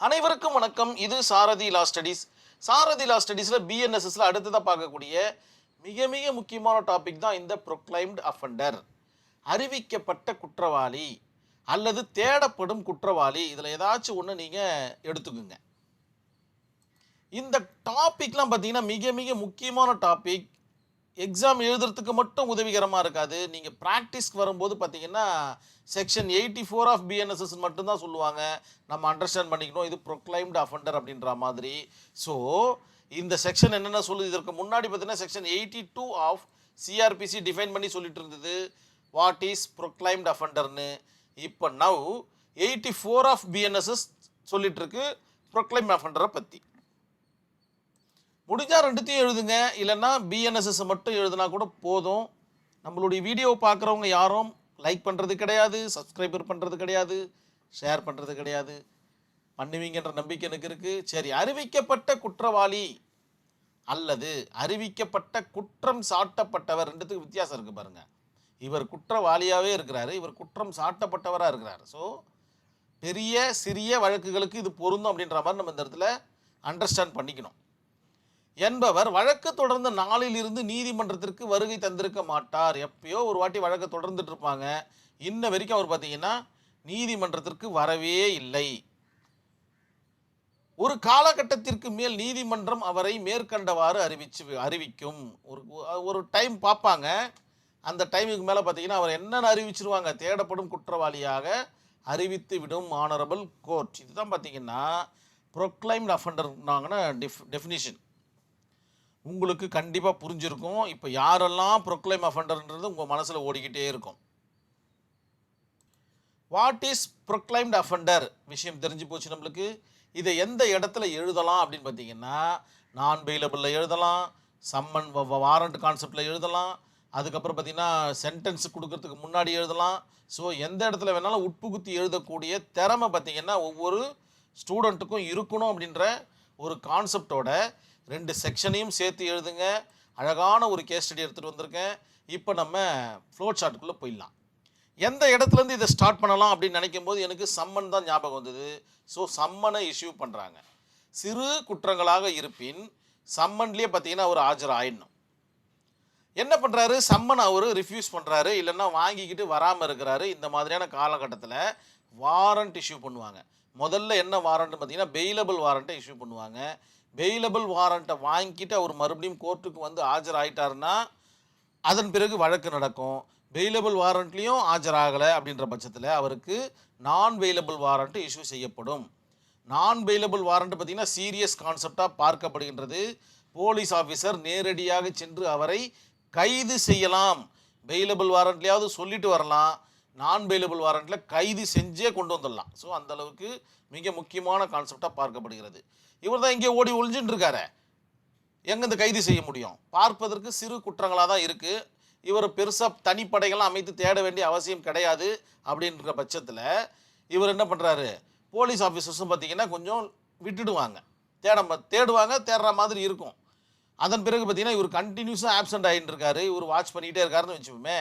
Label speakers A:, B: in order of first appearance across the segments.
A: அனைவருக்கும் வணக்கம். இது சாரதி லா ஸ்டடீஸ். சாரதி லா ஸ்டடீஸில் பிஎன்எஸ்எஸ்ல அடுத்ததாக பார்க்கக்கூடிய மிக மிக முக்கியமான டாபிக் தான் இந்த ப்ரொக்ளைம்டு அஃபெண்டர், அறிவிக்கப்பட்ட குற்றவாளி அல்லது தேடப்படும் குற்றவாளி. இதில் ஏதாச்சும் ஒன்று நீங்கள் எடுத்துக்குங்க. இந்த டாபிக்லாம் பார்த்தீங்கன்னா மிக மிக முக்கியமான டாபிக். எக்ஸாம் எழுதுறதுக்கு மட்டும் உதவிகரமாக இருக்காது. நீங்கள் ப்ராக்டிஸ்க்கு வரும்போது பார்த்தீங்கன்னா செக்ஷன் 84 ஆஃப் பிஎன்எஸ்எஸ் மட்டும்தான் சொல்லுவாங்க. நம்ம அண்டர்ஸ்டாண்ட் பண்ணிக்கணும் இது ப்ரொக்ளைம்டு அஃபெண்டர் அப்படின்ற மாதிரி. ஸோ இந்த செக்ஷன் என்னென்ன சொல்லுது, இதற்கு முன்னாடி பார்த்தீங்கன்னா செக்ஷன் 82 ஆஃப் சிஆர்பிசி டிஃபைன் பண்ணி சொல்லிட்டு இருந்தது வாட் இஸ் ப்ரொக்ளைம்டு அஃபெண்டர்னு. இப்போ நவ் 84 ஆஃப் பிஎன்எஸ்எஸ் சொல்லிட்டு இருக்கு ப்ரொக்ளைம்டு அஃபெண்டரை பற்றி. முடிஞ்சால் ரெண்டுத்தையும் எழுதுங்க, இல்லைன்னா பிஎன்எஸ்எஸ் மட்டும் எழுதுனா கூட போதும். நம்மளுடைய வீடியோவை பார்க்குறவங்க யாரும் லைக் பண்ணுறது கிடையாது, சப்ஸ்கிரைபர் பண்ணுறது கிடையாது, ஷேர் பண்ணுறது கிடையாது. பண்ணுவீங்கன்ற நம்பிக்கை எனக்கு இருக்குது. சரி, அறிவிக்கப்பட்ட குற்றவாளி அல்லது அறிவிக்கப்பட்ட குற்றம் சாட்டப்பட்டவர், ரெண்டுத்துக்கு வித்தியாசம் இருக்குது பாருங்கள். இவர் குற்றவாளியாகவே இருக்கிறாரு, இவர் குற்றம் சாட்டப்பட்டவராக இருக்கிறார். ஸோ பெரிய சிறிய வழக்குகளுக்கு இது பொருந்தும் அப்படின்ற மாதிரி நம்ம இந்த இடத்துல அண்டர்ஸ்டாண்ட் பண்ணிக்கணும். என்பவர் வழக்கு தொடர்ந்த நாளிலிருந்து நீதிமன்றத்திற்கு வருகை தந்திருக்க மாட்டார். எப்பயோ ஒரு வாட்டி வழக்கை தொடர்ந்துட்டு இருப்பாங்க, இன்ன வரைக்கும் அவர் பார்த்தீங்கன்னா நீதிமன்றத்திற்கு வரவே இல்லை. ஒரு காலகட்டத்திற்கு மேல் நீதிமன்றம் அவரை மேற்கண்டவாறு அறிவிக்கும். ஒரு டைம் பார்ப்பாங்க, அந்த டைமுக்கு மேலே பார்த்தீங்கன்னா அவர் என்னென்ன அறிவிச்சிருவாங்க, தேடப்படும் குற்றவாளியாக அறிவித்து விடும் ஆனரபிள் கோர்ட். இதுதான் பார்த்தீங்கன்னா ப்ரொக்ளைம்டு அஃபெண்டர்னாங்கன்னா டெஃபினிஷன். உங்களுக்கு கண்டிப்பாக புரிஞ்சிருக்கும். இப்போ யாரெல்லாம் ப்ரொக்ளைம் அஃபெண்டர்ன்றது உங்கள் மனசில் ஓடிக்கிட்டே இருக்கும். வாட் இஸ் ப்ரொக்ளைம்டு அஃபெண்டர் விஷயம் தெரிஞ்சு போச்சு நம்மளுக்கு. இதை எந்த இடத்துல எழுதலாம் அப்படின்னு பார்த்தீங்கன்னா நான் பெயிலபிளில் எழுதலாம், சம்மன் வாரண்ட் கான்செப்டில் எழுதலாம், அதுக்கப்புறம் பார்த்தீங்கன்னா சென்டென்ஸ் கொடுக்கறதுக்கு முன்னாடி எழுதலாம். ஸோ எந்த இடத்துல வேணாலும் உட்புகுத்தி எழுதக்கூடிய திறமை பார்த்தீங்கன்னா ஒவ்வொரு ஸ்டூடெண்ட்டுக்கும் இருக்கணும் அப்படின்ற ஒரு கான்செப்டோட 2 செக்ஷனையும் சேர்த்து எழுதுங்க. அழகான ஒரு கேஸ் ஸ்டடி எடுத்துகிட்டு வந்திருக்கேன். இப்போ நம்ம ஃப்ளோ சார்ட்டுக்குள்ளே போயிடலாம். எந்த இடத்துலேருந்து இதை ஸ்டார்ட் பண்ணலாம் அப்படின்னு நினைக்கும் போது எனக்கு சம்மன் தான் ஞாபகம் வந்தது. ஸோ சம்மனை இஷ்யூ பண்ணுறாங்க. சிறு குற்றங்களாக இருப்பின் சம்மன்லேயே பார்த்தீங்கன்னா அவர் ஆஜர் ஆயிடணும். என்ன பண்ணுறாரு, சம்மன் அவர் ரிஃப்யூஸ் பண்ணுறாரு, இல்லைன்னா வாங்கிக்கிட்டு வராமல் இருக்கிறாரு. இந்த மாதிரியான காலகட்டத்தில் வாரண்ட் இஷ்யூ பண்ணுவாங்க. முதல்ல என்ன வாரண்ட்டு பார்த்தீங்கன்னா பெயிலபிள் வாரண்ட்டை இஷ்யூ பண்ணுவாங்க. பெயிலபிள் வாரண்ட்டை வாங்கிட்டு அவர் மறுபடியும் கோர்ட்டுக்கு வந்து ஆஜர் ஆகிட்டாருன்னா அதன் பிறகு வழக்கு நடக்கும். பெயிலபிள் வாரண்ட்லேயும் ஆஜராகலை அப்படின்ற பட்சத்தில் அவருக்கு நான் பெயிலபிள் வாரண்ட்டு இஷ்யூ செய்யப்படும். நான் பெயிலபிள் வாரண்ட்டு பார்த்திங்கன்னா சீரியஸ் கான்செப்டாக பார்க்கப்படுகின்றது. போலீஸ் ஆஃபீஸர் நேரடியாக சென்று அவரை கைது செய்யலாம். பெயிலபிள் வாரண்ட்லேயாவது சொல்லிட்டு வரலாம், நான் பெயிலபிள் வாரண்ட்டில் கைது செஞ்சே கொண்டு வந்துடலாம். ஸோ அந்தளவுக்கு மிக முக்கியமான கான்செப்டாக பார்க்கப்படுகிறது. இவர் தான் இங்கே ஓடி ஒளிஞ்சுட்டு இருக்காரு, எங்கேருந்து கைது செய்ய முடியும்? பார்ப்பதற்கு சிறு குற்றங்களாக தான் இருக்குது. இவர் பெருசாக தனிப்படைகள்லாம் அமைத்து தேட வேண்டிய அவசியம் கிடையாது. அப்படின்ற பட்சத்தில் இவர் என்ன பண்ணுறாரு, போலீஸ் ஆஃபீஸர்ஸும் பார்த்திங்கன்னா கொஞ்சம் விட்டுடுவாங்க, தேடுற மாதிரி இருக்கும். அதன் பிறகு பார்த்திங்கன்னா இவர் கண்டினியூஸாக ஆப்சண்ட் ஆகிட்டு இருக்காரு, இவர் வாட்ச் பண்ணிக்கிட்டே இருக்காருன்னு வச்சுப்போமே.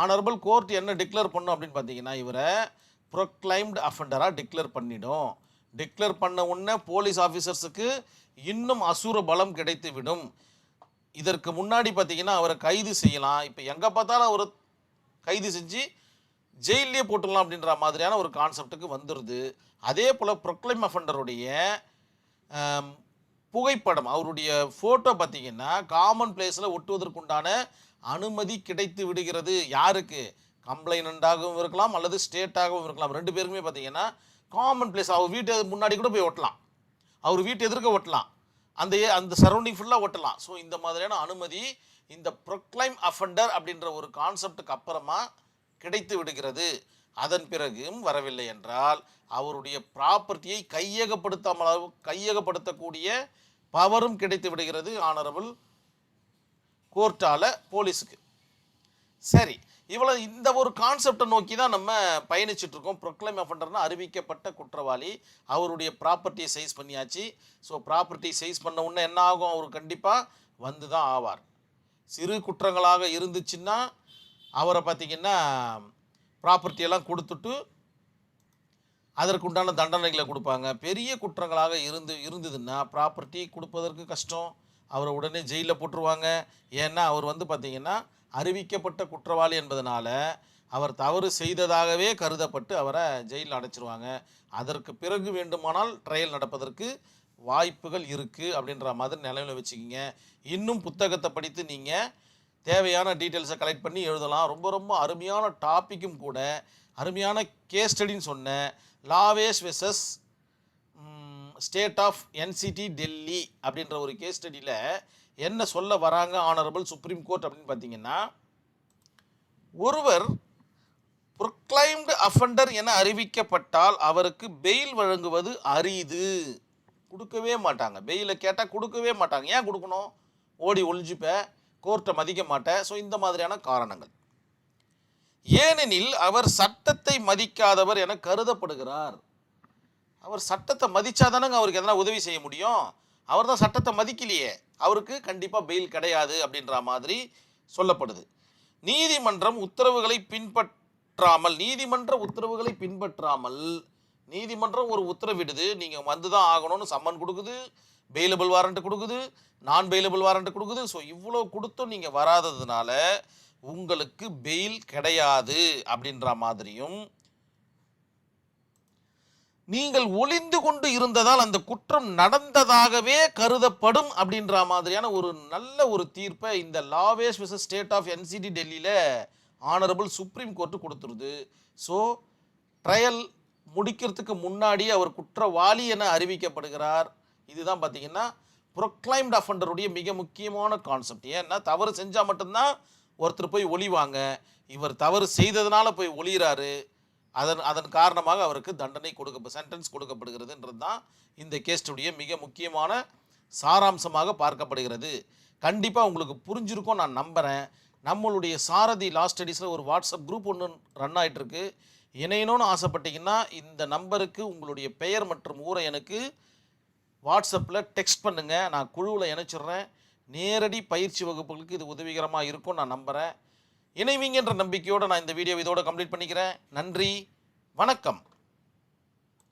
A: ஆனரபிள் கோர்ட் என்ன டிக்ளேர் பண்ணும் அப்படின்னு பார்த்தீங்கன்னா இவரை ப்ரொக்ளைம்டு அஃபெண்டராக டிக்ளேர் பண்ணிடும். டிக்ளேர் பண்ண உடனே போலீஸ் ஆஃபீஸர்ஸுக்கு இன்னும் அசுர பலம் கிடைத்து விடும். இதற்கு முன்னாடி பார்த்தீங்கன்னா அவரை கைது செய்யலாம், இப்போ எங்கே பார்த்தாலும் அவரை கைது செஞ்சு ஜெயிலே போட்டுடலாம் அப்படின்ற மாதிரியான ஒரு கான்செப்டுக்கு வந்துடுது. அதே போல் ப்ரொக்ளைம் அஃபெண்டருடைய புகைப்படம், அவருடைய ஃபோட்டோ பார்த்திங்கன்னா காமன் பிளேஸில் ஒட்டுவதற்குண்டான அனுமதி கிடைத்து விடுகிறது. யாருக்கு? கம்ப்ளைனண்டாகவும் இருக்கலாம் அல்லது ஸ்டேட்டாகவும் இருக்கலாம். 2 பேருக்குமே பார்த்திங்கன்னா காமன் பிளேஸ், அவர் வீட்டு முன்னாடி கூட போய் ஒட்டலாம், அவர் வீட்டு எதிர்க்க ஒட்டலாம், அந்த சரௌண்டிங் ஃபுல்லாக ஒட்டலாம். ஸோ இந்த மாதிரியான அனுமதி இந்த ப்ரொக்ளைம் அஃபெண்டர் அப்படின்ற ஒரு கான்செப்டுக்கு அப்புறமா கிடைத்து விடுகிறது. அதன் பிறகும் வரவில்லை என்றால் அவருடைய ப்ராப்பர்ட்டியை கையகப்படுத்தக்கூடிய பவரும் கிடைத்து விடுகிறது ஆனரபிள் கோர்ட்டால் போலீஸுக்கு. சரி, இவ்வளோ இந்த ஒரு கான்செப்டை நோக்கி தான் நம்ம பயணிச்சுட்ருக்கோம். ப்ரொக்ளைம் அஃபெண்டர்னா அறிவிக்கப்பட்ட குற்றவாளி, அவருடைய ப்ராப்பர்ட்டியை சைஸ் பண்ணியாச்சு. ஸோ ப்ராப்பர்ட்டி சைஸ் பண்ண உடனே என்ன ஆகும், அவர் கண்டிப்பாக வந்து தான் ஆவார். சிறு குற்றங்களாக இருந்துச்சுன்னா அவரை பார்த்திங்கன்னா ப்ராப்பர்ட்டியெல்லாம் கொடுத்துட்டு அதற்குண்டான தண்டனைகளை கொடுப்பாங்க. பெரிய குற்றங்களாக இருந்ததுன்னா ப்ராப்பர்ட்டி கொடுப்பதற்கு கஷ்டம். அவரை உடனே ஜெயிலில் போட்டுருவாங்க. ஏன்னா அவர் வந்து பார்த்திங்கன்னா அறிவிக்கப்பட்ட குற்றவாளி என்பதனால அவர் தவறு செய்ததாகவே கருதப்பட்டு அவரை ஜெயிலில் அடைச்சிருவாங்க. அதற்கு பிறகு வேண்டுமானால் ட்ரையல் நடப்பதற்கு வாய்ப்புகள் இருக்குது அப்படின்ற மாதிரி நிலையில் வச்சுக்கிங்க. இன்னும் புத்தகத்தை படித்து நீங்கள் தேவையான டீட்டெயில்ஸை கலெக்ட் பண்ணி எழுதலாம். ரொம்ப ரொம்ப அருமையான டாப்பிக்கும் கூட, அருமையான கேஸ் ஸ்டடின்னு சொன்னேன். Lavesh versus state of NCT Delhi அப்படின்ற ஒரு கேஸ் ஸ்டடியில் என்ன சொல்ல வராங்க ஆனரபிள் சுப்ரீம் கோர்ட் அப்படின்னு பார்த்தீங்கன்னா, ஒருவர் ப்ரொக்ளைம்டு அஃபண்டர் என அறிவிக்கப்பட்டால் அவருக்கு பெயில் வழங்குவது அரிது. கொடுக்கவே மாட்டாங்க. பெயிலை கேட்டால் கொடுக்கவே மாட்டாங்க. ஏன் கொடுக்கணும்? ஓடி ஒளிஞ்சுப்ப, கோர்ட்டை மதிக்க மாட்டேன். ஸோ இந்த மாதிரியான காரணங்கள். ஏனெனில் அவர் சட்டத்தை மதிக்காதவர் என கருதப்படுகிறார். அவர் சட்டத்தை மதிச்சாதானங்க அவருக்கு எதனா உதவி செய்ய முடியும். அவர் தான் சட்டத்தை மதிக்கலையே, அவருக்கு கண்டிப்பாக பெயில் கிடையாது அப்படின்ற மாதிரி சொல்லப்படுது. நீதிமன்ற உத்தரவுகளை பின்பற்றாமல் நீதிமன்றம் ஒரு உத்தரவிடுது, நீங்கள் வந்து தான் ஆகணும்னு சம்மன் கொடுக்குது, பெயிலபிள் வாரண்ட் கொடுக்குது, நான் பெயிலபிள் வாரண்ட் கொடுக்குது. ஸோ இவ்வளோ கொடுத்தும் நீங்கள் வராததுனால உங்களுக்கு பெயில் கிடையாது அப்படின்ற மாதிரியும், நீங்கள் ஒளிந்து கொண்டு இருந்ததால் அந்த குற்றம் நடந்ததாகவே கருதப்படும் அப்படின்ற மாதிரியான ஒரு நல்ல ஒரு தீர்ப்பை இந்த லாவேஷ் வெர்சஸ் ஸ்டேட் ஆஃப் என்சிடி டெல்லியில் ஆனரபிள் சுப்ரீம் கோர்ட்டு கொடுத்துருது. ஸோ ட்ரையல் முடிக்கிறதுக்கு முன்னாடி அவர் குற்றவாளி என அறிவிக்கப்படுகிறார். இதுதான் பார்த்தீங்கன்னா ப்ரொக்ளைம்டு அஃபண்டருடைய மிக முக்கியமான கான்செப்ட். ஏன்னா தவறு செஞ்சால் மட்டும்தான் ஒருத்தர் போய் ஒளிவாங்க. இவர் தவறு செய்ததுனால போய் ஒளிகிறாரு. அதன் காரணமாக அவருக்கு தண்டனை சென்டென்ஸ் கொடுக்கப்படுகிறதுன்றது தான் இந்த கேஸ்டுடைய மிக முக்கியமான சாராம்சமாக பார்க்கப்படுகிறது. கண்டிப்பாக உங்களுக்கு புரிஞ்சிருக்கும் நான் நம்புகிறேன். நம்மளுடைய சாரதி லா ஸ்டடீஸில் ஒரு வாட்ஸ்அப் குரூப் ஒன்று ரன் ஆகிட்டுருக்கு. இணையணும்னு ஆசைப்பட்டீங்கன்னா இந்த நம்பருக்கு உங்களுடைய பெயர் மற்றும் ஊரை எனக்கு வாட்ஸ்அப்பில் டெக்ஸ்ட் பண்ணுங்கள். நான் குழுவில் இணைச்சிட்றேன். நேரடி பயிற்சி வகுப்புகளுக்கு இது உதவிகரமாக இருக்கும் நான் நம்புகிறேன். இணைவீங்கன்ற நம்பிக்கையோடு நான் இந்த வீடியோ இதோட கம்ப்ளீட் பண்ணிக்கிறேன். நன்றி, வணக்கம்.